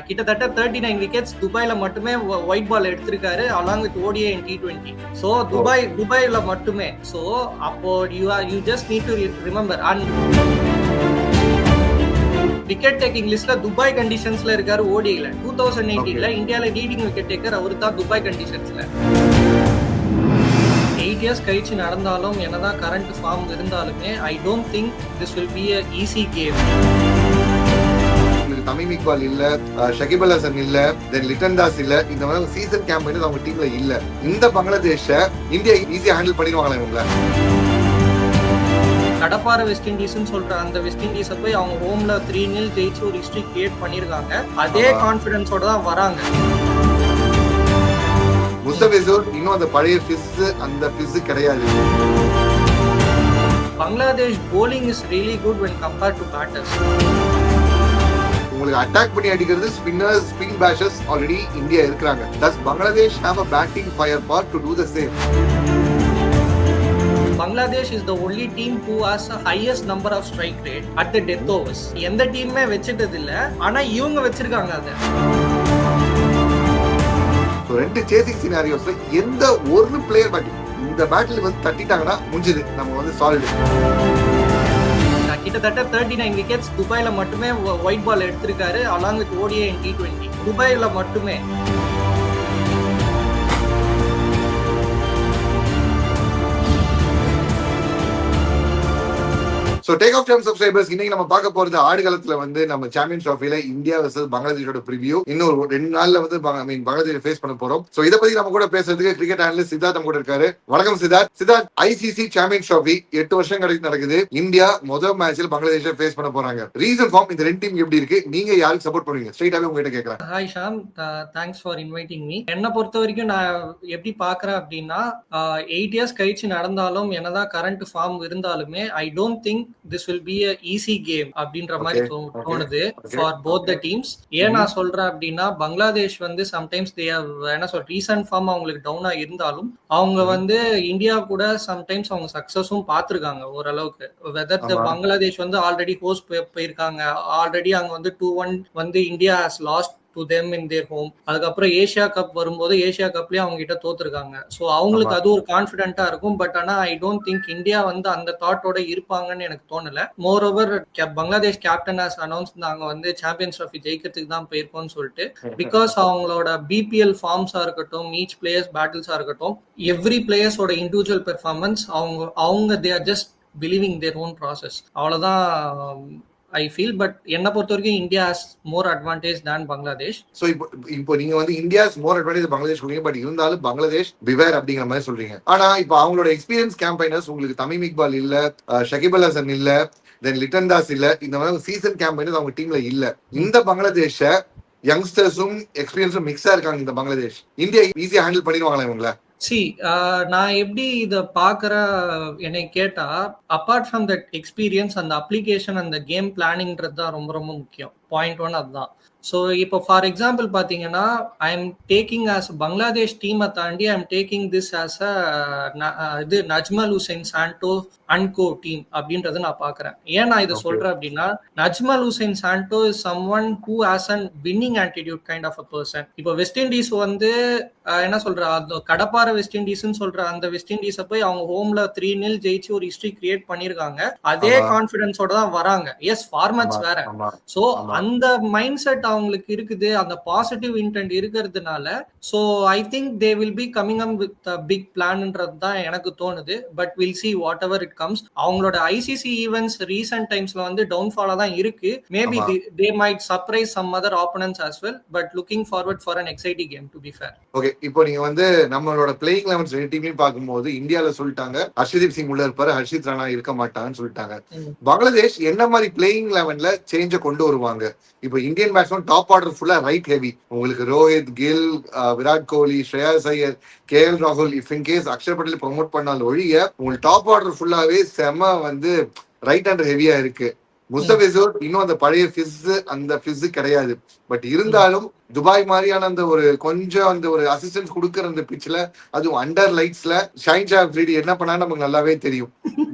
கிட்டத்தட்ட 39 விக்கெட்ஸ் துபாயில மட்டுமே ஒயிட் பால் எடுத்திருக்காரு along with ODI and T20. So துபாயில மட்டுமே. ஸோ அப்போ you just need to remember. And wicket taking லிஸ்ட்ல துபாய் கண்டிஷன்ஸ்ல இருக்காரு ஓடிஐல. 2018ல இந்தியால லீடிங் விக்கெட் டேக்கர் அவரு தான் துபாய் கண்டிஷன்ஸ்ல. 8 இயர்ஸ் கழிச்சு நடந்தாலும் என்னதான் கரண்ட் ஃபார்ம் இருந்தாலுமே I don't think this will be a easy game. Tamim Iqbal இல்ல, ஷகிப் அல் ஹசன் இல்ல, தென் லிட்டன் தாஸ் இல்ல, இந்த மாதிரி சீசன் கேம்பெயின் அவங்க டீம்ல இல்ல. இந்த பங்களாதேஷ இந்தியா ஈஸியா ஹேண்டில் பண்ணிடுவாங்களா இவங்கள? கடப்பார வெஸ்ட் இண்டீஸ்னு சொல்ற அந்த வெஸ்ட் இண்டீஸை போய் அவங்க ஹோம்ல 3-0 ஜெயிச்சு ஒரு ஹிஸ்டரி கிரியேட் பண்ணிருக்காங்க. அதே கான்பிடன்ஸோட தான் வராங்க. முஸ்தபிசூர் இன்னும் அந்த பழைய அந்த கிடையாது. Bangladesh bowling is really good when compared to batters. உங்களுக்கு அட்டாக் பண்ணி அடிக்கிறது spinners, spin bashers already India இருக்காங்க. thus Bangladesh have a batting firepower to do the same. Bangladesh is the only team who has the highest number of strike rate at the death overs. எந்த டீமுமே வெச்சிட்டது இல்ல, ஆனா இவங்க வெச்சிருக்காங்க அத. So ரெண்டு chasing சினாரியோஸ்ல எந்த ஒரு பிளேயர் பேட்டிங் இந்த பேட்டில் வந்து தட்டிட்டாங்கன்னா முடிஞ்சது, நம்ம வந்து சாலிட். கிட்டத்தட்ட 39 விக்கெட்ஸ் துபாயில மட்டுமே ஒயிட் பால் எடுத்திருக்காரு along with ODI and T20. துபாயில மட்டுமே. So take off time subscribers, இன்னைக்கு நம்ம பார்க்க போறது ஆடுகளத்துல வந்து நம்ம சாம்பியன்ஸ் ட்ராஃபில இந்தியா வெர்சஸ் பங்களாதேஷோட ப்ரிவியூ. இன்னும் 2 நாள்ல வந்து பங்களாதேஷ் ஃபேஸ் பண்ண போறோம். சோ இத பத்தி நம்ம கூட பேசுறதுக்கு கிரிக்கெட் அனலிஸ்ட் சித்தார்த் நம்ம கூட இருக்காரு. வணக்கம் Siddharth. Siddharth, ICC champions trophy 8 வருஷம் கழிச்சு நடக்குது. இந்தியா முதல் மேட்ச்ல பங்களாதேஷை ஃபேஸ் பண்ண போறாங்க. ரீசன் ஃபார்ம் இந்த ரெண்டு டீம் எப்படி இருக்கு? நீங்க யாருக்கு சப்போர்ட் பண்ணுவீங்க? ஸ்ட்ரைட்டாவே உங்ககிட்ட கேக்குறேன். Hi Sham, thanks for inviting me. என்ன பொறுத்த வரைக்கும் நான் எப்படி பாக்குறேன் அப்படின்னா 8 இயர்ஸ் கழிச்சு நடந்தாலும் என்னதான் கரண்ட் ஃபார்ம் இருந்தாலுமே I don't think this will be a easy game அப்படின்ற மாதிரி தோணுது ஃபார் போத் த டீம்ஸ். ஏன் நான் சொல்றேன் அப்படின்னா பங்களாதேஷ் வந்து சம்டைம்ஸ் தே ஹவ் என்ன சொல்ற ரீசன்ட் ஃபார்ம் அவங்களுக்கு டவுனா இருந்தாலும் அவங்க வந்து இந்தியா கூட சம்டைம்ஸ் அவங்க சக்சஸும் பார்த்திருக்காங்க ஓரளவுக்கு. வெதர் த பங்களாதேஷ் வந்து ஆல்ரெடி ஹோஸ்ட் போயிருக்காங்க. ஆல்ரெடி அங்க வந்து 2-1 வந்து India has lost to them in their home. அதுக்கப்புறம் ஏசியா கப் வரும்போது ஏசியா கப்லயே அவங்க கிட்ட தோத்துருக்காங்க. ஸோ அவங்களுக்கு அது ஒரு கான்பிடென்ட்டா இருக்கும். பட் ஆனா ஐ டோன்ட் திங்க் இந்தியா வந்து அந்த தாட்டோட இருப்பாங்கன்னு எனக்கு தோணல. More over Bangladesh captain has announce நாங்க வந்து சாம்பியன்ஸ் ட்ராஃபி ஜெயிக்கிறதுக்கு தான் போயிருக்கோம்னு சொல்லிட்டு. பிகாஸ் அவங்களோட பிபிஎல் ஃபார்ம்ஸா இருக்கட்டும், ஈச் பிளேயர்ஸ் பேட்டில்ஸா இருக்கட்டும், எவ்ரி பிளேயர்ஸோட இண்டிவிஜுவல் பெர்ஃபார்மன்ஸ் அவங்க they are just believing their own process. அவ்வளவுதான் I feel. பட் என்ன பொறுத்த வரைக்கும் India has more advantage than Bangladesh. So இப்போ நீங்க வந்து இந்தியா மோர் அட்வான்டேஜ் பங்களாதேஷ் சொல்றீங்க. பட் இருந்தாலும் பங்களாதேஷ் பிவேர் அப்படிங்கிற மாதிரி சொல்றீங்க. ஆனா இப்போ அவங்களோட எக்ஸ்பீரியன்ஸ் கேம்பைனர்ஸ் உங்களுக்கு தமீம் இக்பால் இல்ல, ஷகிப் அல் ஹசன் இல்ல, தென் லிட்டன் தாஸ் இல்ல, இந்த மாதிரி சீசன் கேம்பைனர்ஸ் அவங்க டீம்ல இல்ல. இந்த பங்களாதேஷ யங்ஸ்டர்ஸும் எக்ஸ்பீரியன்ஸும் மிக்ஸா இருக்காங்க. இந்த பங்களாதேஷ் இந்தியா ஈஸியா ஹேண்டில் பண்ணிடுவாங்களா இவங்கள? நான் எப்படி இதை பாக்குற என்னை கேட்டா அப்பார்ட் ஃப்ரம் தட் எக்ஸ்பீரியன்ஸ் அந்த அப்ளிகேஷன் அந்த கேம் பிளானிங்கிறது தான் ரொம்ப ரொம்ப முக்கியம். பாயிண்ட் 1 அதுதான். ஸோ இப்போ ஃபார் எக்ஸாம்பிள் பார்த்தீங்கன்னா I am taking as Bangladesh டீமை தாண்டி I am taking this as இது Najmul Hussain Shanto and co team அப்படின்றத நான் பார்க்குறேன். ஏன் நான் இதை சொல்றேன் அப்படின்னா நஜ்மல் ஹுசைன் சாண்டோ is someone who has an winning attitude kind of a person. இப்போ வெஸ்ட் இண்டீஸ் வந்து என்ன சொல்ற கடப்பார வெஸ்ட் இண்டீஸ்ன்னு சொல்ற அந்த வெஸ்ட் இண்டீஸை போய் அவங்க ஹோம்ல 3-0 ஜெயிச்சு ஒரு ஹிஸ்டரி கிரியேட் பண்ணிருக்காங்க. அதே கான்பிடன்ஸோட தான் வராங்க. எஸ் ஃபார்மட்ஸ் வேற. ஸோ அந்த மைண்ட் செட் அவங்களுக்கு இருக்குது, அந்த பாசிட்டிவ் இன்டென்ட் இருக்கிறதுனால so I think they will be coming up with a big பிளான்ன்றது தான் எனக்கு தோணுது. But will see whatever it comes. அவங்களோட ஐசிசி ஈவென்ட்ஸ் ரீசன்ட் டைம்ஸ்ல வந்து டவுன்ஃபாலா தான் இருக்கு. Maybe they might surprise some other opponents as well, but looking forward for an exciting game to be fair. Okay, இப்போ நீங்க வந்து நம்மளோட பிளேயிங் 11 ரெண்டு டீம்லயும் பார்க்கும்போது இந்தியால சொல்லிட்டாங்க ஹர்ஷதீப் சிங் உள்ள இருப்பாரு, ஹர்ஷித் ராணா இருக்க மாட்டாங்கன்னு சொல்லிட்டாங்க. பங்களாதேஷ் என்ன மாதிரி பிளேயிங் 11ல சேஞ்ச கொண்டு வருவாங்க? இப்போ இந்தியன் பேட்ஸ்மேன் டாப் ஆர்டர் ஃபுல்லா ரைட் ஹெவி. உங்களுக்கு ரோஹித், கில், விராட் கோலி, ஸ்ரேயாஸ் ஐயர், KL ராகுல், if in case Axar Patel promote பண்ணாலும் ஒழிய உங்களுக்கு டாப் ஆர்டர் ஃபுல்லாவே செம வந்து ரைட் ஹேண்டர் ஹெவியா இருக்கு. முஸ்தபிசூர் இன்னும் அந்த பழைய அந்த ஃபிஸ் கிடையாது. பட் இருந்தாலும் துபாய் மாதிரியான அந்த ஒரு கொஞ்சம் அந்த ஒரு அசிஸ்டன்ஸ் கொடுக்கற அந்த பிட்ச்ல, அதுவும் அண்டர் லைட்ஸ்ல ஷைன்ஷா அப்ரிடி என்ன பண்ணா நமக்கு நல்லாவே தெரியும்.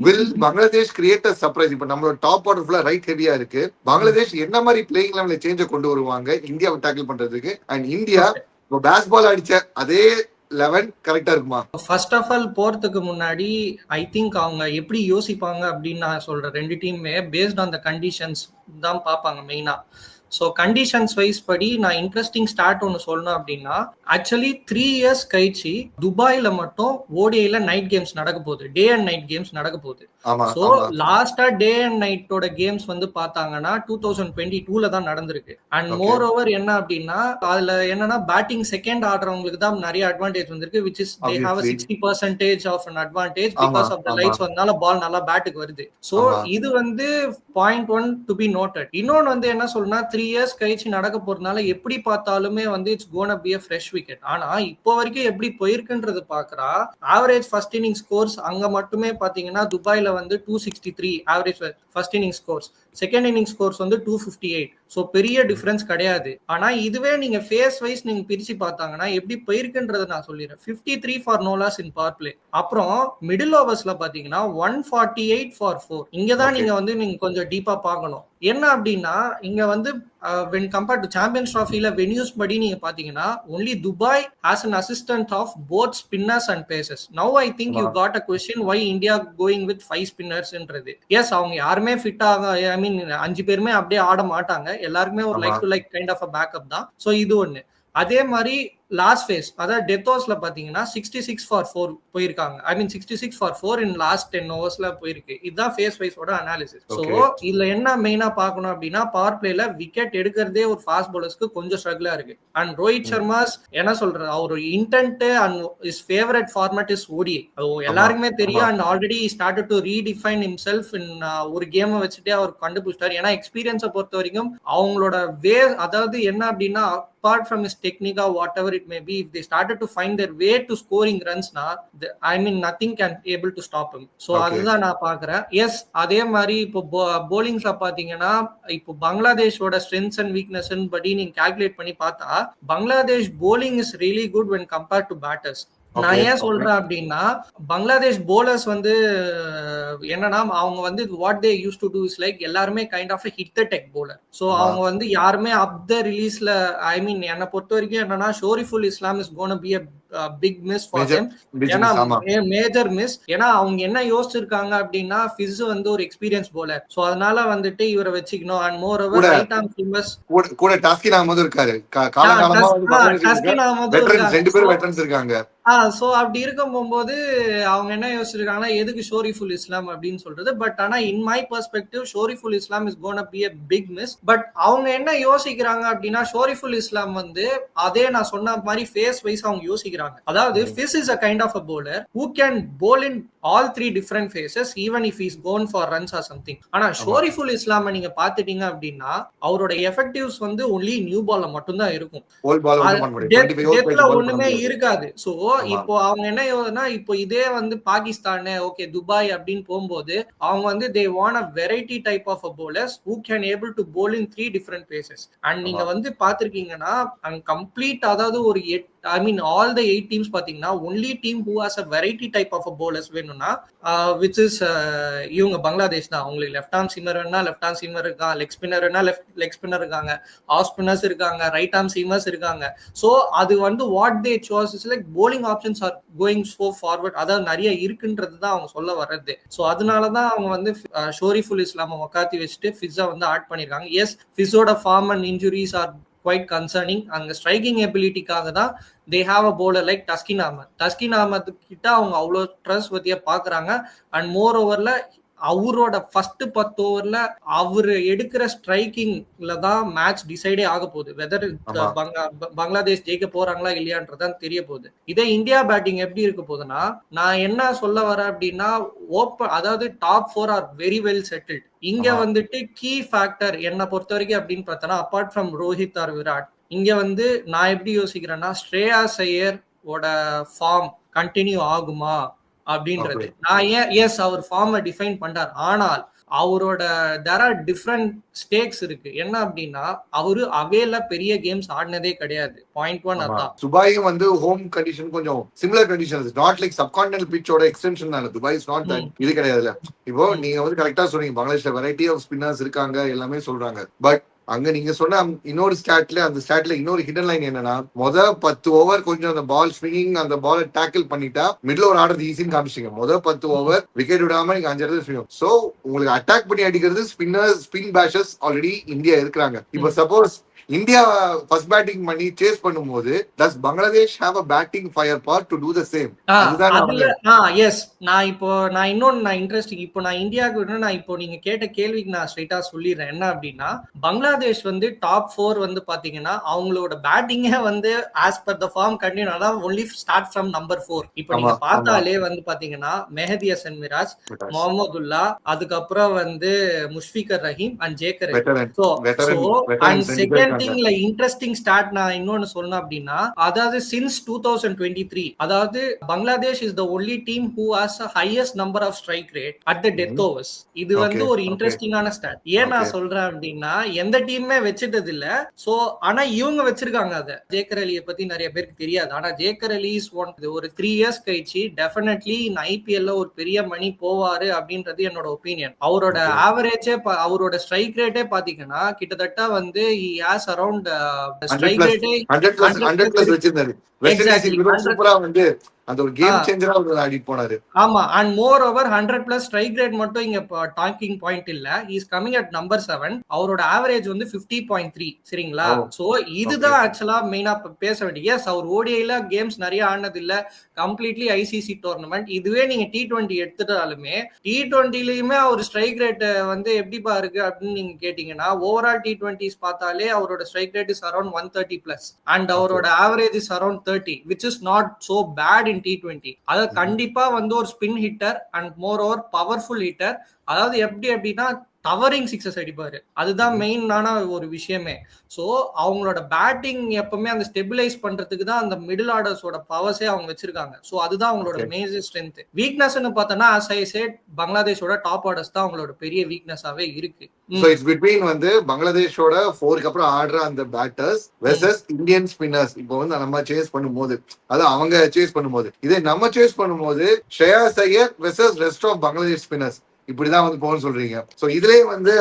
Will Bangladesh create a surprise. இப்ப நம்மளோட டாப் ஆர்டர் ஃபுல்லா ரைட் ஹெவியா இருக்கு. பங்களாதேஷ் என்ன மாதிரி பிளேயிங் லெவல்ல சேஞ்ச கொண்டு வருவாங்க இந்தியாவை டேக்கிள் பண்றதுக்கு? அண்ட் இந்தியா இப்போ பேஸ்பால் அடிச்ச அதே 11 கரெக்டா இருக்குமா? ஃபர்ஸ்ட் ஆஃப் ஆல் போறதுக்கு முன்னாடி ஐ திங்க் அவங்க எப்படி யோசிப்பாங்க அப்படின்னு நான் சொல்றேன். ரெண்டு டீமுமே பேஸ்ட் ஆன் த கண்டிஷன்ஸ் தான் பார்ப்பாங்க மெயினா. ஸோ கண்டிஷன்ஸ் வைஸ் படி நான் இன்ட்ரெஸ்டிங் ஸ்டார்ட் ஒன்று சொல்லணும் அப்படின்னா, ஆக்சுவலி 3 இயர்ஸ் கழிச்சு துபாயில மட்டும் ஓடிஐல நைட் கேம்ஸ் நடக்க போகுது. டே அண்ட் நைட் கேம்ஸ் நடக்க போகுது. ஸோ லாஸ்டா டே அண்ட் நைட்டோட கேம்ஸ் வந்து பார்த்தாங்கன்னா 2022ல தான் நடந்திருக்கு. அண்ட் மோர் ஓவர் என்ன அப்படின்னா, அதுல என்னன்னா பேட்டிங் செகண்ட் ஆடுறவங்களுக்கு தான் நிறைய அட்வான்டேஜ் வந்திருக்கு. Which is they have 60% of an advantage because of the lights வந்தனால பால் நல்லா பேட்டுக்கு வருது. ஸோ இது வந்து பாயிண்ட் 1 டு பி நோட்டட். இன்னொன்னு வந்து என்ன சொல்லணும்னா, 3 இயர்ஸ் கழிச்சு நடக்க போறதுனால எப்படி பார்த்தாலுமே வந்து it's gonna be a fresh wicket. ஆனா இப்போ வரைக்கும் எப்படி போயிருக்குன்றது பாக்குறா, ஆவரேஜ் ஃபர்ஸ்ட் இன்னிங் ஸ்கோர்ஸ் அங்க மட்டுமே பாத்தீங்கன்னா துபாயில வந்து 263 average first inning scores, second inning scores வந்து 258. ஸோ பெரிய டிஃபரன்ஸ் கிடையாது. ஆனா இதுவே நீங்க ஃபேஸ் வைஸ் நீங்க பிரிச்சு பார்த்தாங்கன்னா எப்படி போயிருக்குன்றத நான் சொல்லிடுறேன். 53 for no loss in power play. அப்புறம் மிடில் ஓவர்ஸ்ல பாத்தீங்கன்னா 148 ஃபார் 4. இங்கதான் நீங்க வந்து நீங்க கொஞ்சம் டீப்பா பார்க்கணும். என்ன அப்படின்னா இங்க வந்து when compared to Champions Trophy venues படி நீங்க பாத்தீங்கன்னா only Dubai has an assistant of both spinners and pacers. Now I think you got a question why India going with 5 spinners ன்றது. Yes, அவங்க யாருமே ஃபிட் ஆக ஐ மீன் 5 பேருமே அப்படியே ஆட மாட்டாங்க. எல்லாருக்குமே ஒரு like to like kind of a backup தான். ஸோ இது ஒண்ணு. அதே மாதிரி லாஸ்ட் ஃபேஸ் அதாவது டெத் ஓவர்ஸ்ல பாத்தீங்கன்னா 66 ஃபார் 4 போயிருக்காங்க. ஐ மீன் 66 ஃபார் 4 இன் லாஸ்ட் 10 ஓவர்ஸ்ல போயிருக்கு. இதுதான் ஃபேஸ் வைஸோட அனாலிசிஸ். ஸோ இதுல என்ன மெயினா பார்க்கணும் அப்படின்னா, பவர் பிளேல விக்கெட் எடுக்கிறதே ஒரு ஃபாஸ்ட் பவுலர்ஸ்க்கு கொஞ்சம் ஸ்ட்ரகிளா இருக்கு. அண்ட் ரோஹித் சர்மாஸ் என்ன சொல்றது, அவர் intent and is favourite format is ODI. எல்லாருக்குமே தெரியும். And already started to redefine himself in ஒரு கேமை வச்சுட்டே அவர் கண்டுபிடிச்சிட்டார். ஏன்னா எக்ஸ்பீரியன்ஸை பொறுத்த வரைக்கும் அவங்களோட அதாவது என்ன அப்படின்னா, apart from his technique or whatever it may be, if they started to find their way to scoring runs na, I mean nothing can able to stop him. So அதுதான் நான் பார்க்கிறேன். எஸ், அதே மாதிரி இப்போ bowlingsல பாத்தீங்கன்னா இப்போ பங்களாதேஷோட ஸ்ட்ரென்த்ஸ் அண்ட் வீக்னஸ் படி நீங்க கால்குலேட் பண்ணி பார்த்தா Bangladesh bowling is really good when compared to batters. நான் ஏன் சொல்றேன் அப்படின்னா, பங்களாதேஷ் போலர்ஸ் வந்து என்னன்னா அவங்க வந்து what they used to do is like எல்லாருமே kind of hit the deck bowler. So அவங்க வந்து யாருமே அப் த ரிலீஸ்ல ஐ மீன் என்னை பொறுத்த வரைக்கும் என்னன்னா Shoriful Islam is gonna be a big miss for them. ஏன்னா மேஜர் மிஸ். ஏன்னா அவங்க என்ன யோசிச்சிருக்காங்க அப்படின்னா, ஃபிஸ் வந்து ஒரு எக்ஸ்பீரியன்ஸ் போலர். சோ அதனால வந்துட்டு இவரை வச்சுக்கணும். And more over right arm spinners கூட டாஸ்கின் அஹமதும் இருக்காரு. காலகாலமா வந்து ரெண்டு பேரும் வெட்டரன்ஸ் இருக்காங்க. சோ அப்படி இருக்கும் போகும்போது அவங்க என்ன யோசிச்சிருக்காங்கன்னா, எதுக்கு ஷோரிஃபுல் இஸ்லாம் அப்படின்னு சொல்றது. பட் ஆனா in my perspective Shoriful Islam is gonna be a big miss. But அவங்க என்ன யோசிக்கிறாங்க அப்படின்னா, ஷோரிஃபுல் இஸ்லாம் வந்து அதே நான் சொன்ன மாதிரி ஃபேஸ் வைஸ் அவங்க யோசிக்கிறாங்க. அதாவது Fizz is a kind of a bowler who can bowl in all 3 different phases even if he's gone for runs or something. ஆனா ஷோரிஃபுல் இஸ்லாம் நீங்க பாத்துட்டீங்க அப்படின்னா அவரோட எஃபெக்டிவ்ஸ் வந்து only நியூ பால்ல மட்டும் தான் இருக்கும். டெத்ல ஒண்ணுமே இருக்காது. சோ இப்போ அவங்க என்ன யோசனை, இப்போ இதே வந்து பாகிஸ்தான் ஓகே துபாய் அப்படின்னு போகும்போது அவங்க வந்து they want a variety type of a bowlers who can able to bowl in 3 different phases. And நீங்க வந்து பாத்திருக்கீங்கன்னா கம்ப்ளீட் அதாவது ஒரு I mean all the 8 teams பாத்தீங்கன்னா only team who has a variety type of a bowlers வேணும்னா which is இவங்க பங்களாதேஷ் தான். அவங்களுக்கு left arm seamer வேணா லெஃப்ட் ஆர்ம் சீமர் இருக்காங்க, லெக் ஸ்பின்னர் வேணா லெக் ஸ்பின்னர் இருக்காங்க, ஆஃப் ஸ்பின்னர்ஸ் இருக்காங்க, ரைட் ஆர்ம் சீமர்ஸ் இருக்காங்க. சோ அது வந்து what they choice is like bowling options are going so forward. அதாவது நிறைய இருக்குன்றது தான் அவங்க சொல்ல வர்றது. சோ அதனாலதான் அவங்க வந்து ஷோரிஃபுல் இஸ்லாம உக்காத்தி வச்சுட்டு ஃபிஸ்ஸை வந்து ஆட் பண்ணிருக்காங்க. எஸ், ஃபிஸ்ஸோட form and injuries are quite concerning. அங்க ஸ்ட்ரைக்கிங் எபிலிட்டிக்காக தான் they have a bowler like Taskin Ahmed கிட்ட அவங்க அவ்வளோ ட்ரஸ்ட் பத்தியா பாக்குறாங்க. அண்ட் மோர் ஓவர்ல அவரோட ஃபர்ஸ்ட் 10 ஓவர்ல அவரு எடுக்கிற ஸ்ட்ரைக்கிங்ல தான் மேட்ச் டிசைடே ஆக போகுது. வெதர் பங்களாதேஷ் ஜெயிக்க போறாங்களா இல்லையான்றதான் தெரிய போகுது. இதே இந்தியா பேட்டிங் எப்படி இருக்க போகுதுன்னா, நான் என்ன சொல்ல வரேன் அப்படின்னா, அதாவது top 4 are very well settled. இங்க வந்துட்டு கீ ஃபேக்டர் என்ன பொறுத்த வரைக்கும் அப்படின்னு பார்த்தோன்னா, apart from Rohit or Virat, இங்க வந்து நான் எப்படி யோசிக்கிறேன்னா, ஸ்ரேயாஸ் ஐயர் ஓட ஃபார்ம் கண்டினியூ ஆகுமா அப்படின்றது. நான் எஸ் அவர் ஃபார்மை டிஃபைன் பண்றார். ஆனால் அவரோட there are different ஸ்டேக்ஸ் இருக்கு. என்ன அப்படின்னா அவரு அவேல பெரிய கேம்ஸ் ஆடினதே கிடையாது. பாயிண்ட் ஒன் அதான். துபாயும் வந்து ஹோம் கண்டிஷன் கொஞ்சம் similar condition, not like subcontinental பிச்சோட எக்ஸ்டென்ஷன் தானே துபாய். இஸ் நாட் தட் இது கிடையாதுல்ல. இப்போ நீங்க வந்து கரெக்டா சொன்னீங்க, பங்களாதேஷ்ல வெரைட்டி ஆஃப் ஸ்பின்னர்ஸ் இருக்காங்க எல்லாமே சொல்றாங்க. பட் அங்க நீங்க சொன்ன இன்னொரு ஸ்டாட்ல, அந்த ஸ்டாட்ல இன்னொரு ஹிடன் லைன் என்னன்னா, 10 ஓவர் கொஞ்சம் அந்த பால் ஸ்விங்கிங், அந்த பால் டேக்கிள் பண்ணிட்டா மிடில் ஓவர் ஆடுறது ஈஸின்னு காமிச்சிங்க. 10 ஓவர் விக்கெட் விடாம நீங்க 5 இடத்துல ஸ்விங். சோ உங்களுக்கு அட்டாக் பண்ணி அடிக்கிறது spinners, spin bashers already India இருக்கிறாங்க. இப்போ சப்போஸ் இந்தியா ஃபர்ஸ்ட் பேட்டிங் பண்ணி சேஸ் பண்ணும்போது does Bangladesh have a batting firepower to do the same? Yes. நான் இன்னொன்னு இன்ட்ரெஸ்டிங், இப்போ நான் இந்தியாவுக்கு நான் இப்போ நீங்க கேட்ட கேள்விக்கு நான் ஸ்ட்ரைட்டா சொல்லிடுறேன். என்ன அப்படின்னா பங்களாதேஷ் வந்து டாப் 4 வந்து பாத்தீங்கன்னா அவங்களோட பேட்டிங்கே வந்து as per the form continue அதான் ஒன்லி ஸ்டார்ட் ஃப்ரம் நம்பர் 4. இப்போ நீங்க பார்த்தாலே வந்து பாத்தீங்கன்னா மெஹதி ஹசன் மிராஜ், முகமதுல்லா, அதுக்கப்புறம் வந்து Mushfiqur Rahim and Jaker. And second திங்ல இன்ட்ரெஸ்டிங் ஸ்டார்ட் நான் இன்னொன்னு சொல்லணும் அப்படின்னா, அதாவது சின்ஸ் 2023 அதாவது Bangladesh is the only team who has a highest number of strike rate at the death overs. இது வந்து ஒரு இன்ட்ரெஸ்டிங்கான ஸ்டாட். ஏன் நான் சொல்றேன் அப்படின்னா எந்த டீமுமே வச்சிட்டது இல்ல. சோ ஆனா இவங்க வச்சிருக்காங்க. அத ஜேக்கர் அலியை பத்தி நிறைய பேருக்கு தெரியாது. ஆனா ஜேக்கர் அலி இஸ் ஒன் ஒரு 3 இயர்ஸ் கழிச்சு டெஃபினெட்லி ஐபிஎல்ல ஒரு பெரிய மணி போவாரு அப்படின்றது என்னோட ஒப்பீனியன். அவரோட ஆவரேஜே, அவரோட ஸ்ட்ரைக் ரேட்டே பாத்தீங்கன்னா கிட்டத்தட்ட வந்து அரௌண்ட் ஸ்ட்ரைக் ரேட்டே 100+ வச்சிருந்தாரு. சூப்பரா வந்து அந்த ஒரு கேம் சேஞ்சரா ஆடி போனாரு. ஆமா. And more over 100+ strike rate மட்டும் இங்க டாக்கிங் பாயிண்ட் இல்ல. He is coming at number 7. அவரோட ஆவரேஜ் வந்து 50.3. சரிங்களா? சோ இதுதான் ஆக்சுவலா மெயினா பேச வேண்டிய. எஸ், அவர் ஓடிஐல கேம்ஸ் நிறைய ஆனது இல்ல, கம்ப்ளீட்லி ஐசிசி டோர்னமெண்ட். இதுவே நீங்க T20 எடுத்துட்டாலுமே T20லயுமே அவர் ஸ்ட்ரைக் ரேட் வந்து எப்படிப்பா இருக்கு அப்படின்னு நீங்க கேட்டீங்கன்னா, ஓவரால் T20s பார்த்தாலே அவரோட strike rate is around 130+ and அவரோட average is around 30, which is not so bad in T20. அத கண்டிப்பா வந்து ஒரு spin hitter and more over powerful hitter. அதாவது எப்படின்னா டவரிங் சிக்ஸஸ் அடிப்பாரு. அதுதான் மெயினான ஒரு விஷயமே. சோ அவங்களோட பேட்டிங் எப்பவுமே அந்த ஸ்டெபிலைஸ் பண்றதுக்கு தான் அந்த மிடில் ஆர்டர்ஸோட பவர்ஸே அவங்க வச்சிருக்காங்க. சோ அதுதான் அவங்களோட மேஜர் ஸ்ட்ரென்த். வீக்னஸ்னு பார்த்தோம்னா as I said பங்களாதேஷோட டாப் ஆர்டர்ஸ் தான் அவங்களோட பெரிய வீக்னஸாவே இருக்கு. சோ இட்ஸ் பிட்வீன் வந்து பங்களாதேஷோட 4க்கு அப்புறம் ஆடுற அந்த பேட்டர்ஸ் வெர்சஸ் இந்தியன் ஸ்பின்னர்ஸ். இப்போ வந்து நம்ம சேஸ் பண்ணும்போது, அது அவங்க சேஸ் பண்ணும்போது, இதே நம்ம சேஸ் பண்ணும்போது Shreyas Iyer versus rest of Bangladesh spinners இப்படிதான் வந்து போகணும்னு சொல்றீங்க. சோ இதுலயே வந்து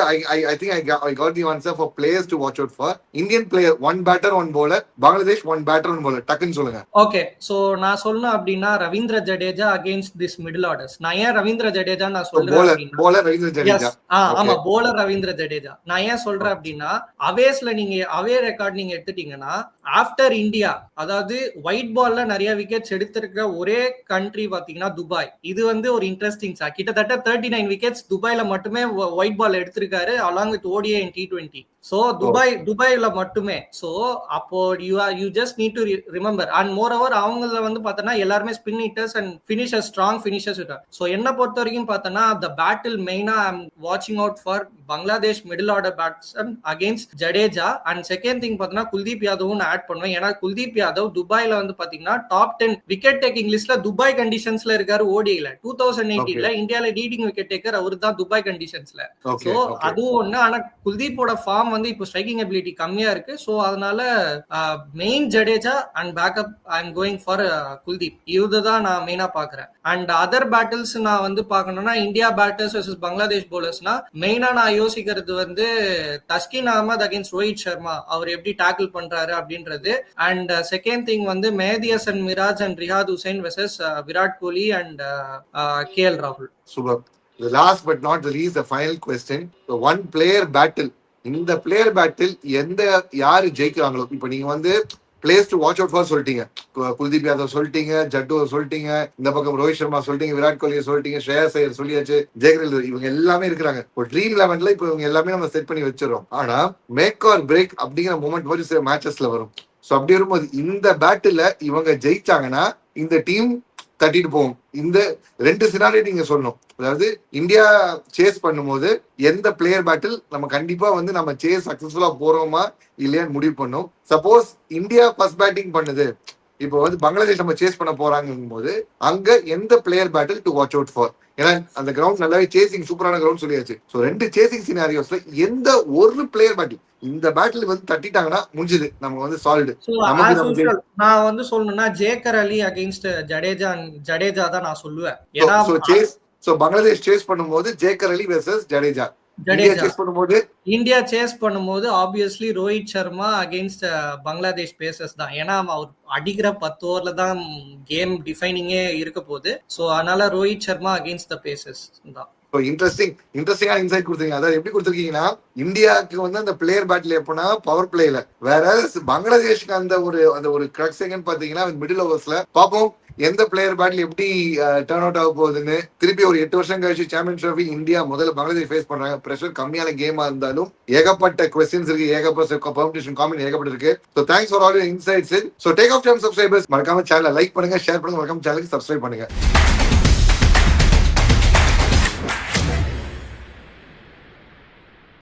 I think I got the answer for players to watch out for. Indian player 1 batter 1 bowler, Bangladesh 1 batter 1 bowler. டக்குன்னு சொல்லுங்க. ஓகே. சோ நான் சொல்லணும் அப்படின்னா Ravindra Jadeja against this middle orders. நான் ஏன் ரவீந்திர ஜடேஜா நான் சொல்றேன், bowler ரவீந்திர ஜடேஜா. ஆமா, bowler ரவீந்திர ஜடேஜா. நான் ஏன் சொல்றேன் அப்படின்னா அவேஸ்ல நீங்க அவே ரெக்கார்ட் நீங்க எடுத்துட்டீங்கன்னா ஆஃப்டர் இந்தியா, அதாவது ஒயிட் பால்ல நிறைய விக்கெட்ஸ் எடுத்திருக்கிற ஒரே கண்ட்ரி பாத்தீங்கன்னா துபாய். இது வந்து ஒரு இன்ட்ரெஸ்டிங் சார். கிட்டத்தட்ட 39 விக்கெட்ஸ் துபாய்ல மட்டுமே ஒயிட் பால் எடுத்திருக்காரு along with ODI in T20. So துபாய்ல மட்டுமே. சோ அப்போ you just need to remember. And moreover அவங்கள வந்து பார்த்தோன்னா எல்லாருமே spin hitters and finishers, strong finishers இருக்காங்க. சோ என்ன பொறுத்த வரைக்கும் பார்த்தோன்னா த பேட்டில் மெயினா ஐ எம் வாட்சிங் out for Bangladesh middle order batsman against Jadeja. And second thing பார்த்தோன்னா குல்தீப் யாதவும் ஆட் பண்ணுவேன். ஏன்னா குல்தீப் யாதவ் துபாய்ல வந்து பாத்தீங்கன்னா டாப் 10 விக்கெட் டேக்கிங் லிஸ்ட்ல துபாய் கண்டிஷன்ஸ்ல இருக்காரு. ODIல 2018ல இந்தியால லீடிங் விக்கெட் டேக்கர் அவரு தான் துபாய் கண்டிஷன்ஸ்ல. சோ அதுவும் ஒண்ணு. ஆனா குல்தீப்போட ஃபார்ம் வந்து இப்போ ஸ்ட்ரைக்கிங் எபிலிட்டி கம்மியா இருக்கு. சோ அதனால main Jadeja and backup I am going for Kuldeep. இதுதான் நான் மெயினா பாக்குறேன். அண்ட் அதர் பேட்டில்ஸ் நான் வந்து பாக்கணும்னா இந்தியா பேட்டர்ஸ் வெர்சஸ் பங்களாதேஷ் பவுலர்ஸ்னா மெயினா நான் யோசிக்கிறது வந்து தஸ்கின் அகமது அகைன்ஸ்ட் ரோஹித் சர்மா, அவர் எப்படி டேக்கிள் பண்றாரு அப்படின்றது. அண்ட் செகண்ட் திங் வந்து Mehidy Hasan Miraz and Riyad Hossain versus Virat Kohli and KL ராகுல். Super. The last but not the least, the final question, the one player battle. இந்த பிளேயர் பேட்டில் யாரு ஜெயிக்கிறாங்களோ, இப்ப நீங்க வந்து place to watch out for சொல்லிட்டீங்க. குல்தீப் யாதவ் சொல்லிட்டீங்க, ஜட்டு சொல்லிட்டீங்க, இந்த பக்கம் ரோஹித் சர்மா சொல்லிட்டீங்க, விராட் கோலியை சொல்லிட்டீங்க, ஷ்ரேயாஸ் ஐயர் சொல்லியாச்சு, ஜெயகர், இவங்க எல்லாமே இருக்கிறாங்க. ஒரு ட்ரீம் 11ல இப்ப இவங்க எல்லாமே நம்ம செட் பண்ணி வச்சிடறோம். ஆனா மேக் ஆர் பிரேக் அப்படிங்கிற மூமெண்ட் ஒரு சில மேட்சஸ்ல வரும். சோ அப்படி வரும்போது இந்த பேட்டில் இவங்க ஜெயிச்சாங்கன்னா இந்த டீம் தட்டிட்டு போகும். இந்த 2 சினாரியோ நீங்க சொல்லணும். அதாவது இந்தியா சேஸ் பண்ணும்போது எந்த பிளேயர் பேட்டில் நம்ம கண்டிப்பா வந்து நம்ம சேஸ் சக்சஸ்ஃபுல்லா போறோமா இல்லையான்னு முடிவு பண்ணும். சப்போஸ் இந்தியா ஃபர்ஸ்ட் பேட்டிங் பண்ணுது, இப்போ வந்து பங்களாதேஷ் நம்ம சேஸ் பண்ண போறாங்கும் போது அங்க எந்த player battle to watch out for? ஏன்னா அந்த கிரவுண்ட் நல்லாவே சேசிங் சூப்பரான கிரவுண்ட் சொல்லியாச்சு. சோ 2 சேசிங் சினாரியோஸ்ல எந்த ஒரு பிளேயர் பேட்டில் இந்த பேட்டில் வந்து தட்டிட்டாங்கன்னா முடிஞ்சது, நம்ம வந்து சால்வ்டு. நான் வந்து சொல்லணும்னா ஜேக்கர் அலி அகைன்ஸ்ட் ஜடேஜா தான் நான் சொல்லுவேன். ஏன்னா பங்களாதேஷ் சேஸ் பண்ணும்போது ஜேக்கர் அலி வெர்சஸ் ஜடேஜா. இந்தியா சேஸ் பண்ணும்போது obviously Rohit Sharma against Bangladesh pacers தான். ஏன்னா அவர் அடிக்கிற 10 ஓவர்ல தான் கேம் டிஃபைனிங்கே இருக்க போகுது. சோ அதனால Rohit Sharma against the pacers தான். இன்ட்ரெஸ்டிங்கான இன்சைட் கொடுத்தீங்க. அதாவது எப்படி கொடுத்துருக்கீங்கன்னா, இந்தியாவுக்கு வந்து அந்த பிளேயர் பேட்டில் எப்படின்னா பவர் பிளேல, வேற பங்களாதேஷ்க்கு அந்த ஒரு கிரக்ஸ் எங்கன்னு பாத்தீங்கன்னா மிடில் ஓவர்ஸ்ல. பாப்போம் எந்த பிளேயர் பேட்டில் எப்படி டர்ன் அவுட் ஆக போகுதுன்னு. திருப்பி ஒரு 8 வருஷம் கழிச்சு சாம்பியன் ட்ராஃபி இந்தியா முதல்ல பங்களாதேஷ் ஃபேஸ் பண்றாங்க. பிரஷர் கம்மியான கேமா இருந்தாலும் ஏகப்பட்ட கொஸ்டின்ஸ் இருக்கு, ஏகப்பட்ட பெர்மிஷன் காமெண்ட் ஏகப்பட்ட இருக்கு. So thanks for all your insights. So take off time subscribers மறக்காம சேனலை லைக் பண்ணுங்க, ஷேர் பண்ணுங்க, மறக்காம சேனலுக்கு சப்ஸ்கிரைப் பண்ணுங்க.